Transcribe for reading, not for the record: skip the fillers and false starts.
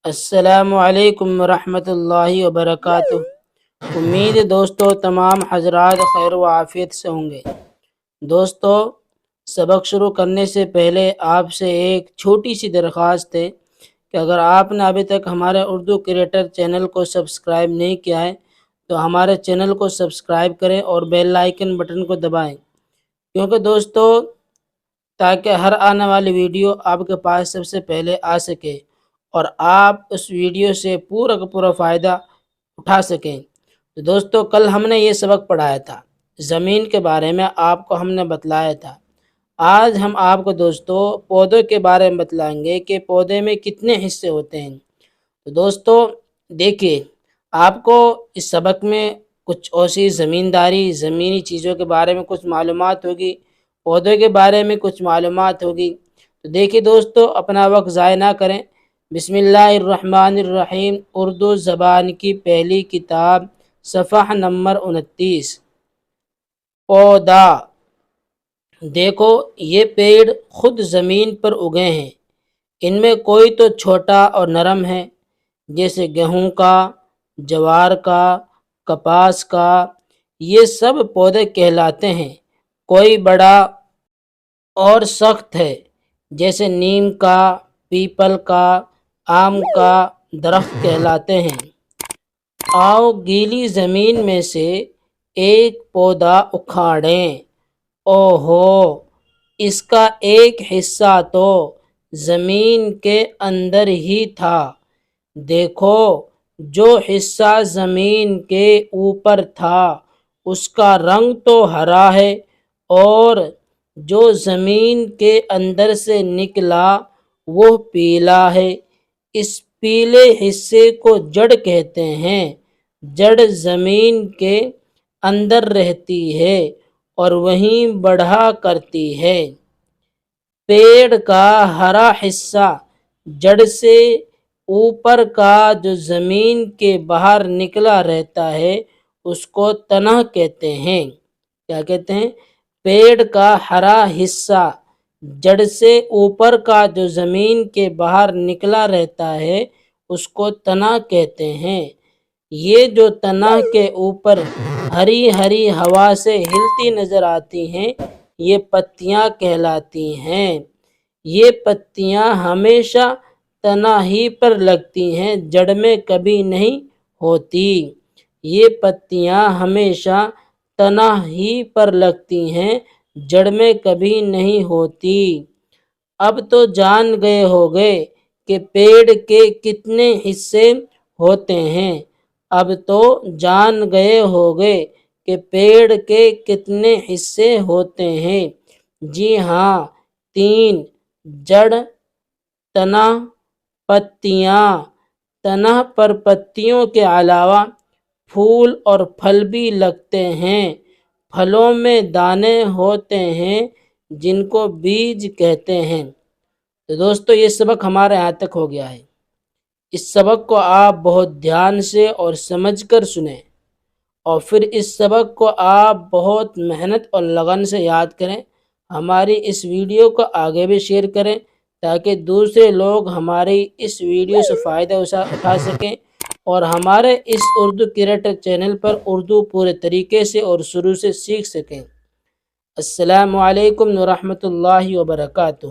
السلام علیکم ورحمۃ اللہ وبرکاتہ۔ امید ہے دوستو تمام حضرات خیر و عافیت سے ہوں گے۔ دوستو، سبق شروع کرنے سے پہلے آپ سے ایک چھوٹی سی درخواست ہے کہ اگر آپ نے ابھی تک ہمارے اردو کریٹر چینل کو سبسکرائب نہیں کیا ہے تو ہمارے چینل کو سبسکرائب کریں اور بیل آئیکن بٹن کو دبائیں، کیونکہ دوستو تاکہ ہر آنے والی ویڈیو آپ کے پاس سب سے پہلے آ سکے اور آپ اس ویڈیو سے پورا کا پورا فائدہ اٹھا سکیں۔ تو دوستو، کل ہم نے یہ سبق پڑھایا تھا، زمین کے بارے میں آپ کو ہم نے بتلایا تھا۔ آج ہم آپ کو دوستو پودوں کے بارے میں بتلائیں گے کہ پودے میں کتنے حصے ہوتے ہیں۔ تو دوستو دیکھیے، آپ کو اس سبق میں کچھ ایسی زمینی چیزوں کے بارے میں کچھ معلومات ہوگی، پودوں کے بارے میں کچھ معلومات ہوگی۔ تو دیکھیے دوستو، اپنا وقت ضائع نہ کریں۔ بسم اللہ الرحمن الرحیم، اردو زبان کی پہلی کتاب، صفحہ نمبر 29۔ پودا۔ دیکھو، یہ پیڑ خود زمین پر اگے ہیں۔ ان میں کوئی تو چھوٹا اور نرم ہے، جیسے گیہوں کا، جوار کا، کپاس کا، یہ سب پودے کہلاتے ہیں۔ کوئی بڑا اور سخت ہے، جیسے نیم کا، پیپل کا، آم کا درخت کہلاتے ہیں۔ آؤ گیلی زمین میں سے ایک پودا اکھاڑیں۔ اوہو، اس کا ایک حصہ تو زمین کے اندر ہی تھا۔ دیکھو، جو حصہ زمین کے اوپر تھا اس کا رنگ تو ہرا ہے، اور جو زمین کے اندر سے نکلا وہ پیلا ہے۔ اس پیلے حصے کو جڑ کہتے ہیں۔ جڑ زمین کے اندر رہتی ہے اور وہیں بڑھا کرتی ہے۔ پیڑ کا ہرا حصہ، جڑ سے اوپر کا جو زمین کے باہر نکلا رہتا ہے، اس کو تنہ کہتے ہیں۔ کیا کہتے ہیں؟ پیڑ کا ہرا حصہ، جڑ سے اوپر کا جو زمین کے باہر نکلا رہتا ہے، اس کو تنہ کہتے ہیں۔ یہ جو تنہ کے اوپر ہری ہری ہوا سے ہلتی نظر آتی ہیں، یہ پتیاں کہلاتی ہیں۔ یہ پتیاں ہمیشہ تنہ ہی پر لگتی ہیں، جڑ میں کبھی نہیں ہوتی۔ یہ پتیاں ہمیشہ تنہ ہی پر لگتی ہیں، جڑ میں کبھی نہیں ہوتی۔ اب تو جان گئے ہوگے کہ پیڑ کے کتنے حصے ہوتے ہیں۔ اب تو جان گئے ہوگے کہ پیڑ کے کتنے حصے ہوتے ہیں۔ جی ہاں، 3: جڑ، تنہ، پتیاں۔ تنہ پر پتیوں کے علاوہ پھول اور پھل بھی لگتے ہیں۔ پھلوں میں دانے ہوتے ہیں جن کو بیج کہتے ہیں۔ تو دوستو، یہ سبق ہمارے یہاں تک ہو گیا ہے۔ اس سبق کو آپ بہت دھیان سے اور سمجھ کر سنیں، اور پھر اس سبق کو آپ بہت محنت اور لگن سے یاد کریں۔ ہماری اس ویڈیو کو آگے بھی شیئر کریں تاکہ دوسرے لوگ ہماری اس ویڈیو سے فائدہ اٹھا سکیں اور ہمارے اس اردو کریٹر چینل پر اردو پورے طریقے سے اور شروع سے سیکھ سکیں۔ السلام علیکم ورحمۃ اللہ وبرکاتہ۔